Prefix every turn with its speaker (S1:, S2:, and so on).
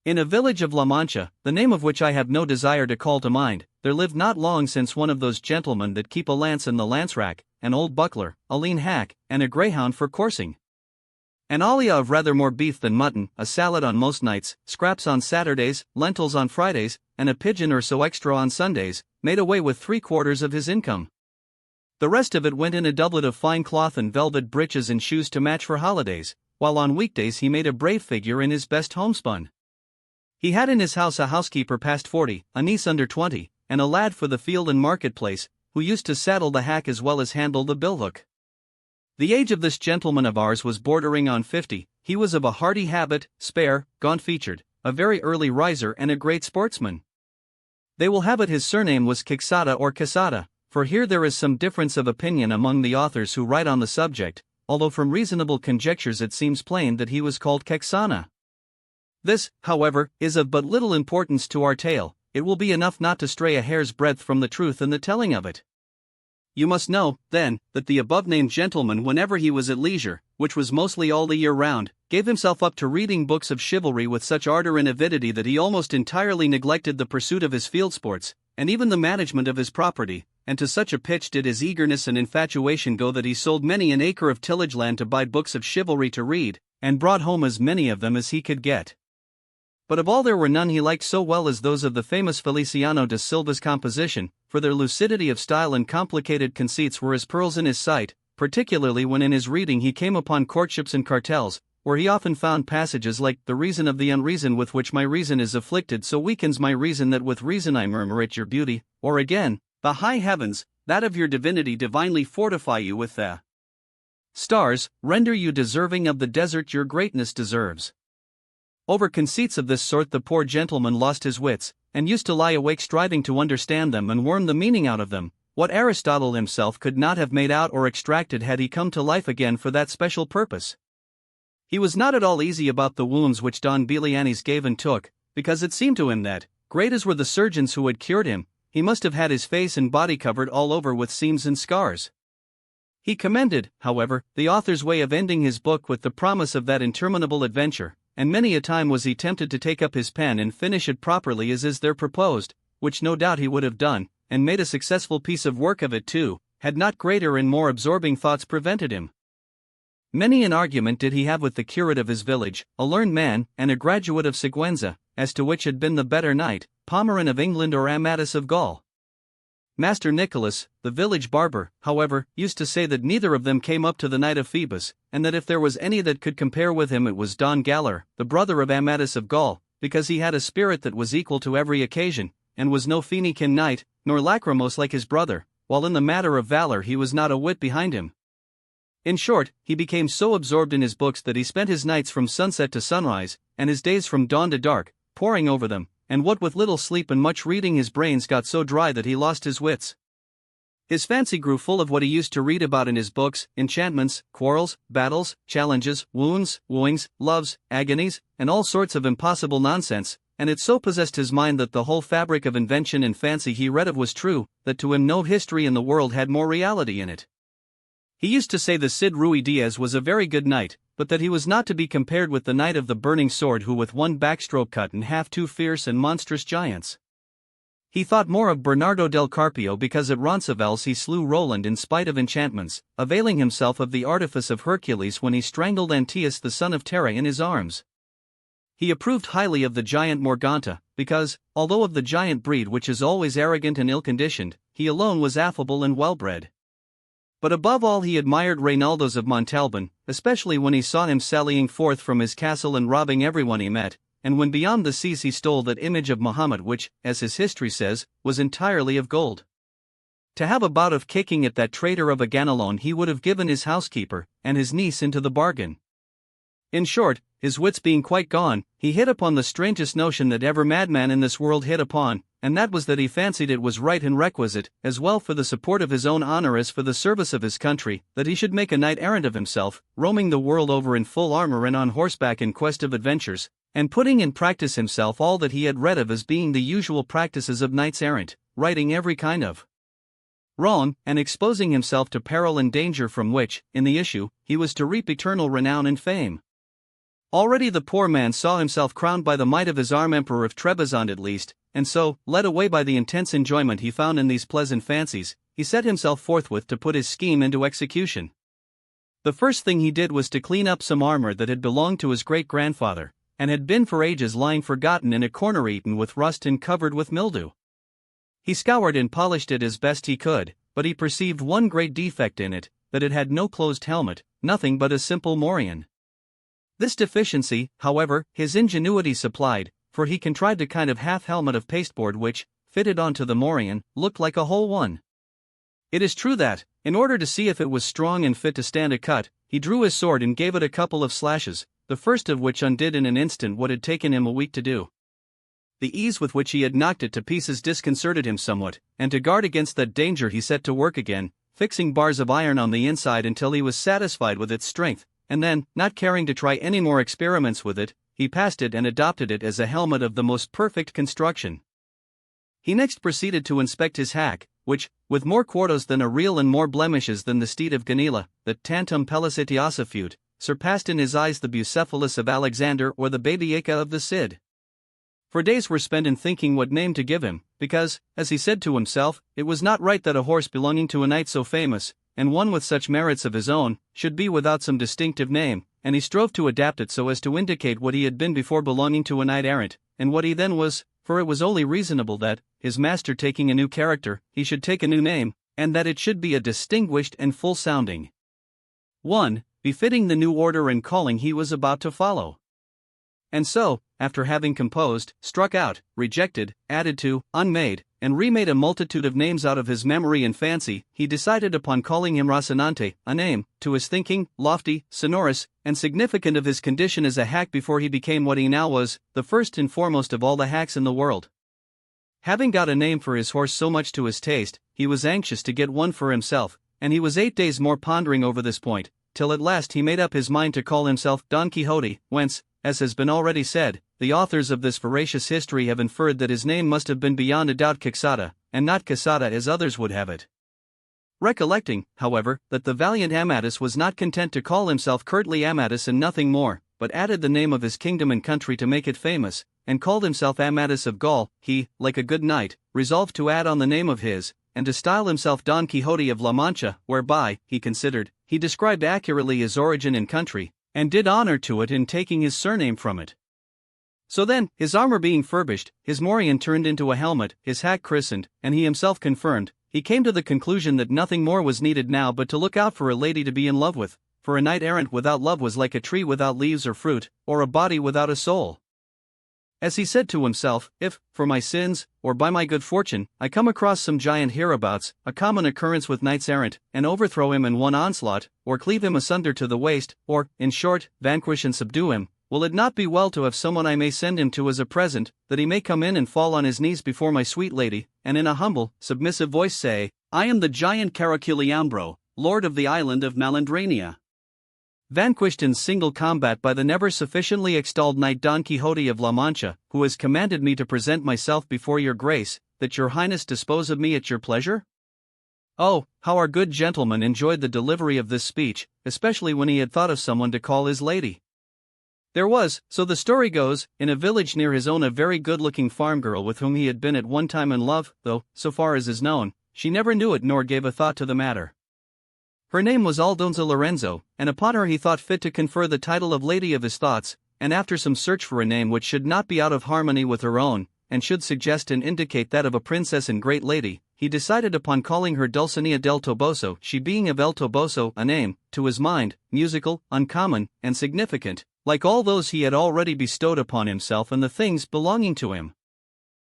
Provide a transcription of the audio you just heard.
S1: In a village of La Mancha, the name of which I have no desire to call to mind, there lived not long since one of those gentlemen that keep a lance in the lance rack, an old buckler, a lean hack, and a greyhound for coursing. An alia of rather more beef than mutton, a salad on most nights, scraps on Saturdays, lentils on Fridays, and a pigeon or so extra on Sundays, made away with 3/4 of his income. The rest of it went in a doublet of fine cloth and velvet breeches and shoes to match for holidays, while on weekdays he made a brave figure in his best homespun. He had in his house a housekeeper past 40, a niece under 20, and a lad for the field and marketplace, who used to saddle the hack as well as handle the billhook. The age of this gentleman of ours was bordering on 50, he was of a hearty habit, spare, gaunt-featured, a very early riser and a great sportsman. They will have it his surname was Quixote or Quesada, for here there is some difference of opinion among the authors who write on the subject, although from reasonable conjectures it seems plain that he was called Quixana. This, however, is of but little importance to our tale. It will be enough not to stray a hair's breadth from the truth in the telling of it. You must know, then, that the above-named gentleman, whenever he was at leisure, which was mostly all the year round, gave himself up to reading books of chivalry with such ardor and avidity that he almost entirely neglected the pursuit of his field sports, and even the management of his property, and to such a pitch did his eagerness and infatuation go that he sold many an acre of tillage land to buy books of chivalry to read, and brought home as many of them as he could get. But of all there were none he liked so well as those of the famous Feliciano de Silva's composition, for their lucidity of style and complicated conceits were as pearls in his sight, particularly when in his reading he came upon courtships and cartels, where he often found passages like, "The reason of the unreason with which my reason is afflicted so weakens my reason that with reason I murmur at your beauty," or again, "The high heavens, that of your divinity divinely fortify you with the stars, render you deserving of the desert your greatness deserves." Over conceits of this sort the poor gentleman lost his wits, and used to lie awake striving to understand them and worm the meaning out of them, what Aristotle himself could not have made out or extracted had he come to life again for that special purpose. He was not at all easy about the wounds which Don Belianis gave and took, because it seemed to him that, great as were the surgeons who had cured him, he must have had his face and body covered all over with seams and scars. He commended, however, the author's way of ending his book with the promise of that interminable adventure, and many a time was he tempted to take up his pen and finish it properly as is there proposed, which no doubt he would have done, and made a successful piece of work of it too, had not greater and more absorbing thoughts prevented him. Many an argument did he have with the curate of his village, a learned man, and a graduate of Siguenza, as to which had been the better knight, Pomeron of England or Amadis of Gaul. Master Nicholas, the village barber, however, used to say that neither of them came up to the Knight of Phoebus, and that if there was any that could compare with him it was Don Galler, the brother of Amadis of Gaul, because he had a spirit that was equal to every occasion, and was no Phoenician knight, nor lachrymose like his brother, while in the matter of valor he was not a whit behind him. In short, he became so absorbed in his books that he spent his nights from sunset to sunrise, and his days from dawn to dark, poring over them, and what with little sleep and much reading his brains got so dry that he lost his wits. His fancy grew full of what he used to read about in his books, enchantments, quarrels, battles, challenges, wounds, wooings, loves, agonies, and all sorts of impossible nonsense, and it so possessed his mind that the whole fabric of invention and fancy he read of was true, that to him no history in the world had more reality in it. He used to say the Cid Ruy Diaz was a very good knight, but that he was not to be compared with the knight of the burning sword who with one backstroke cut in half two fierce and monstrous giants. He thought more of Bernardo del Carpio because at Roncesvalles he slew Roland in spite of enchantments, availing himself of the artifice of Hercules when he strangled Antaeus the son of Terra in his arms. He approved highly of the giant Morganta, because, although of the giant breed which is always arrogant and ill-conditioned, he alone was affable and well-bred. But above all he admired Reynaldos of Montalban, especially when he saw him sallying forth from his castle and robbing everyone he met, and when beyond the seas he stole that image of Mohammed which, as his history says, was entirely of gold. To have a bout of kicking at that traitor of a Ganelon he would have given his housekeeper, and his niece into the bargain. In short, his wits being quite gone, he hit upon the strangest notion that ever madman in this world hit upon, and that was that he fancied it was right and requisite, as well for the support of his own honor as for the service of his country, that he should make a knight-errant of himself, roaming the world over in full armor and on horseback in quest of adventures, and putting in practice himself all that he had read of as being the usual practices of knights-errant, righting every kind of wrong, and exposing himself to peril and danger from which, in the issue, he was to reap eternal renown and fame. Already the poor man saw himself crowned by the might of his arm, Emperor of Trebizond at least, and so, led away by the intense enjoyment he found in these pleasant fancies, he set himself forthwith to put his scheme into execution. The first thing he did was to clean up some armor that had belonged to his great-grandfather, and had been for ages lying forgotten in a corner, eaten with rust and covered with mildew. He scoured and polished it as best he could, but he perceived one great defect in it, that it had no closed helmet, nothing but a simple morion. This deficiency, however, his ingenuity supplied, for he contrived a kind of half-helmet of pasteboard which, fitted onto the morion, looked like a whole one. It is true that, in order to see if it was strong and fit to stand a cut, he drew his sword and gave it a couple of slashes, the first of which undid in an instant what had taken him a week to do. The ease with which he had knocked it to pieces disconcerted him somewhat, and to guard against that danger he set to work again, fixing bars of iron on the inside until he was satisfied with its strength, and then, not caring to try any more experiments with it, he passed it and adopted it as a helmet of the most perfect construction. He next proceeded to inspect his hack, which, with more quartos than a reel and more blemishes than the steed of Ganila, that tantum pellicitiasa fute, surpassed in his eyes the Bucephalus of Alexander or the Babieca of the Cid. For days were spent in thinking what name to give him, because, as he said to himself, it was not right that a horse belonging to a knight so famous, and one with such merits of his own, should be without some distinctive name, and he strove to adapt it so as to indicate what he had been before belonging to a knight-errant, and what he then was, for it was only reasonable that, his master taking a new character, he should take a new name, and that it should be a distinguished and full-sounding one, befitting the new order and calling he was about to follow. And so, after having composed, struck out, rejected, added to, unmade, and remade a multitude of names out of his memory and fancy, he decided upon calling him Rocinante, a name, to his thinking, lofty, sonorous, and significant of his condition as a hack before he became what he now was, the first and foremost of all the hacks in the world. Having got a name for his horse so much to his taste, he was anxious to get one for himself, and he was 8 days more pondering over this point, till at last he made up his mind to call himself Don Quixote, whence, as has been already said, the authors of this veracious history have inferred that his name must have been beyond a doubt Quixada, and not Quesada as others would have it. Recollecting, however, that the valiant Amatus was not content to call himself curtly Amatus and nothing more, but added the name of his kingdom and country to make it famous, and called himself Amatus of Gaul, he, like a good knight, resolved to add on the name of his, and to style himself Don Quixote of La Mancha, whereby, he considered, he described accurately his origin and country, and did honor to it in taking his surname from it. So then, his armor being furbished, his morion turned into a helmet, his hack christened, and he himself confirmed, he came to the conclusion that nothing more was needed now but to look out for a lady to be in love with, for a knight-errant without love was like a tree without leaves or fruit, or a body without a soul. As he said to himself, if, for my sins, or by my good fortune, I come across some giant hereabouts, a common occurrence with knights-errant, and overthrow him in one onslaught, or cleave him asunder to the waist, or, in short, vanquish and subdue him, will it not be well to have someone I may send him to as a present, that he may come in and fall on his knees before my sweet lady, and in a humble, submissive voice say, I am the giant Caraculiambro, lord of the island of Malandrania. Vanquished in single combat by the never sufficiently extolled knight Don Quixote of La Mancha, who has commanded me to present myself before your grace, that your highness dispose of me at your pleasure? Oh, how our good gentleman enjoyed the delivery of this speech, especially when he had thought of someone to call his lady. There was, so the story goes, in a village near his own a very good-looking farm girl with whom he had been at one time in love, though, so far as is known, she never knew it nor gave a thought to the matter. Her name was Aldonza Lorenzo, and upon her he thought fit to confer the title of Lady of his Thoughts, and after some search for a name which should not be out of harmony with her own, and should suggest and indicate that of a princess and great lady, he decided upon calling her Dulcinea del Toboso, she being of El Toboso, a name, to his mind, musical, uncommon, and significant, like all those he had already bestowed upon himself and the things belonging to him.